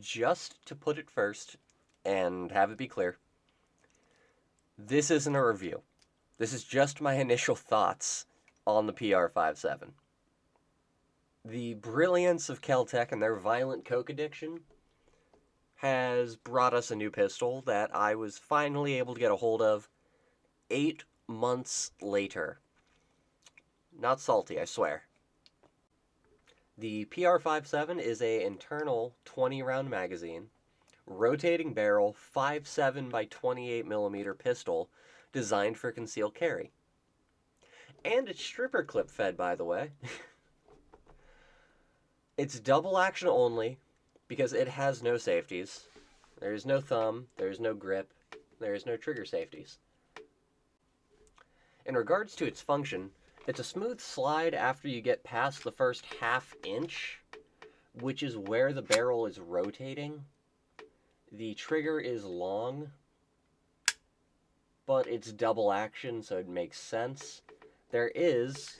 just to put it first and have it be clear, this isn't a review. This is just my initial thoughts on the PR57. The brilliance of Kel-Tec and their violent coke addiction has brought us a new pistol that I was finally able to get a hold of 8 months later. Not salty, I swear. The PR57 is an internal 20-round magazine, rotating barrel 5.7 by 28mm pistol designed for concealed carry. And it's stripper clip fed, by the way. It's double action only because it has no safeties. There is no thumb, there is no grip, there is no trigger safeties. In regards to its function, it's a smooth slide after you get past the first ½ inch, which is where the barrel is rotating. The trigger is long, but it's double action, so it makes sense. There is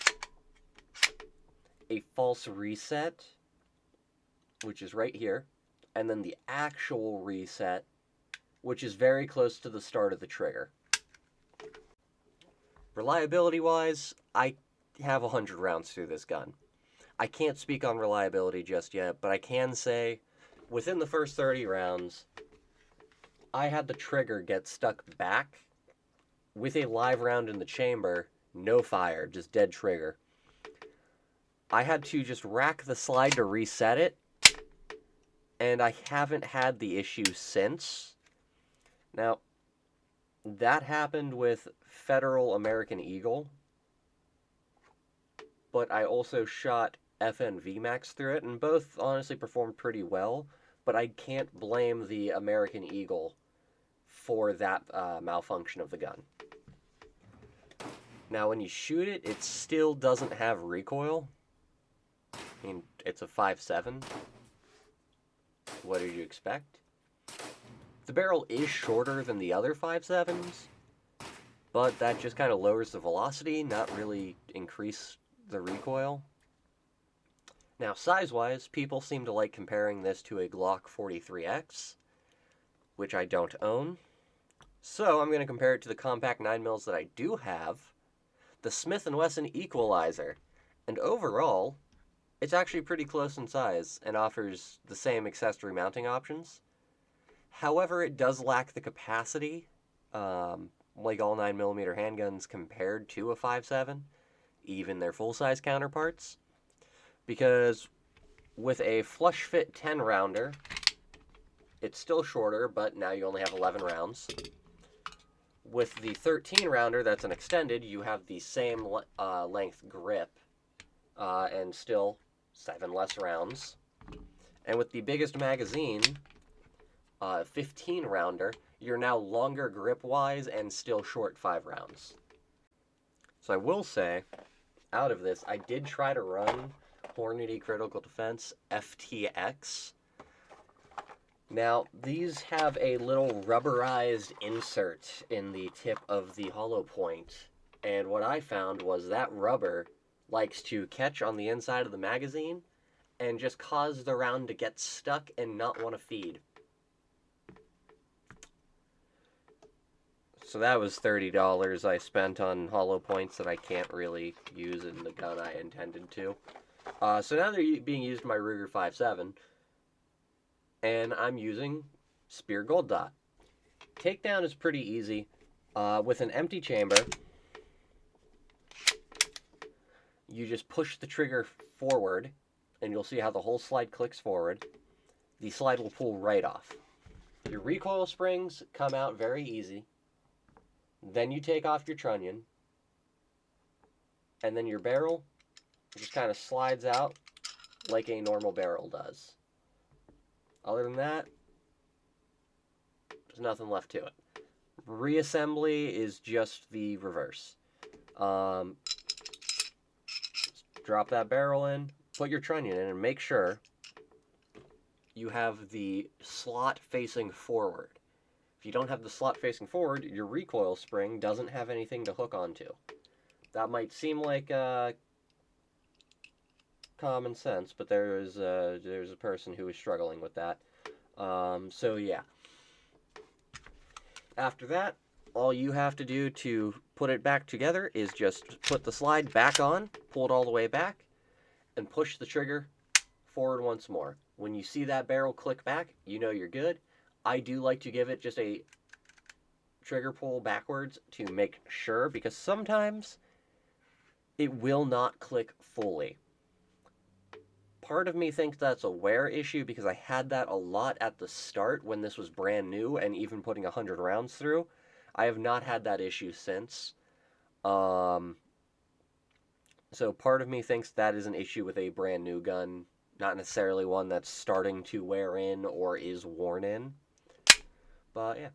a false reset, which is right here, and then the actual reset, which is very close to the start of the trigger. Reliability-wise, I have 100 rounds through this gun. I can't speak on reliability just yet, but I can say within the first 30 rounds, I had the trigger get stuck back with a live round in the chamber, no fire, just dead trigger. I had to just rack the slide to reset it, and I haven't had the issue since. Now, that happened with Federal American Eagle, but I also shot FNV Max through it, and both honestly performed pretty well, but I can't blame the American Eagle for that malfunction of the gun. Now, when you shoot it, it still doesn't have recoil. I mean, it's a 5.7. What did you expect? The barrel is shorter than the other 5.7s, but that just kind of lowers the velocity, not really increase the recoil. Now, size-wise, people seem to like comparing this to a Glock 43X, which I don't own. So I'm going to compare it to the compact 9mm that I do have, the Smith & Wesson Equalizer, and overall, it's actually pretty close in size and offers the same accessory mounting options. However, it does lack the capacity, like all 9mm handguns compared to a 5.7, even their full-size counterparts, because with a flush fit 10 rounder, it's still shorter, but now you only have 11 rounds. With the 13 rounder that's an extended, you have the same length grip, and still 7 less rounds. And with the biggest magazine, 15 rounder, you're now longer grip-wise and still short 5 rounds. So I will say, out of this, I did try to run Hornady Critical Defense FTX. Now, these have a little rubberized insert in the tip of the hollow point, and what I found was that rubber likes to catch on the inside of the magazine and just cause the round to get stuck and not want to feed. So that was $30 I spent on hollow points that I can't really use in the gun I intended to. So now they're being used in my Ruger 5.7, and I'm using Spear Gold Dot. Takedown is pretty easy. With an empty chamber, you just push the trigger forward, and you'll see how the whole slide clicks forward. The slide will pull right off. Your recoil springs come out very easy. Then you take off your trunnion, and then your barrel just kind of slides out like a normal barrel does. Other than that, there's nothing left to it. Reassembly is just the reverse. Drop that barrel in, put your trunnion in, and make sure you have the slot facing forward. If you don't have the slot facing forward, your recoil spring doesn't have anything to hook onto. That might seem like common sense, but there's a person who is struggling with that. So yeah. After that, all you have to do to put it back together is just put the slide back on, pull it all the way back, and push the trigger forward once more. When you see that barrel click back, you know you're good. I do like to give it just a trigger pull backwards to make sure, because sometimes it will not click fully. Part of me thinks that's a wear issue because I had that a lot at the start when this was brand new and even putting 100 rounds through. I have not had that issue since. So part of me thinks that is an issue with a brand new gun, not necessarily one that's starting to wear in or is worn in. But yeah.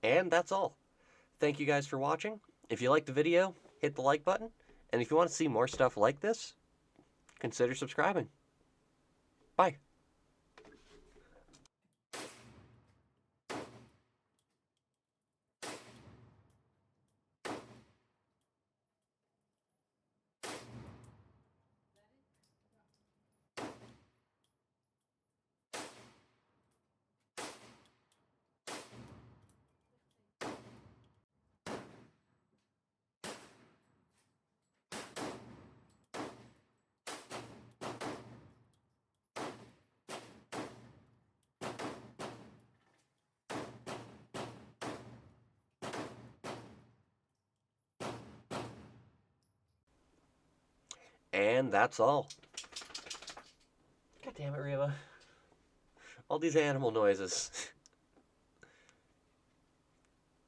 And that's all. Thank you guys for watching. If you liked the video, hit the like button. And if you want to see more stuff like this, consider subscribing. Bye. And that's all. God damn it, Reba. All these animal noises.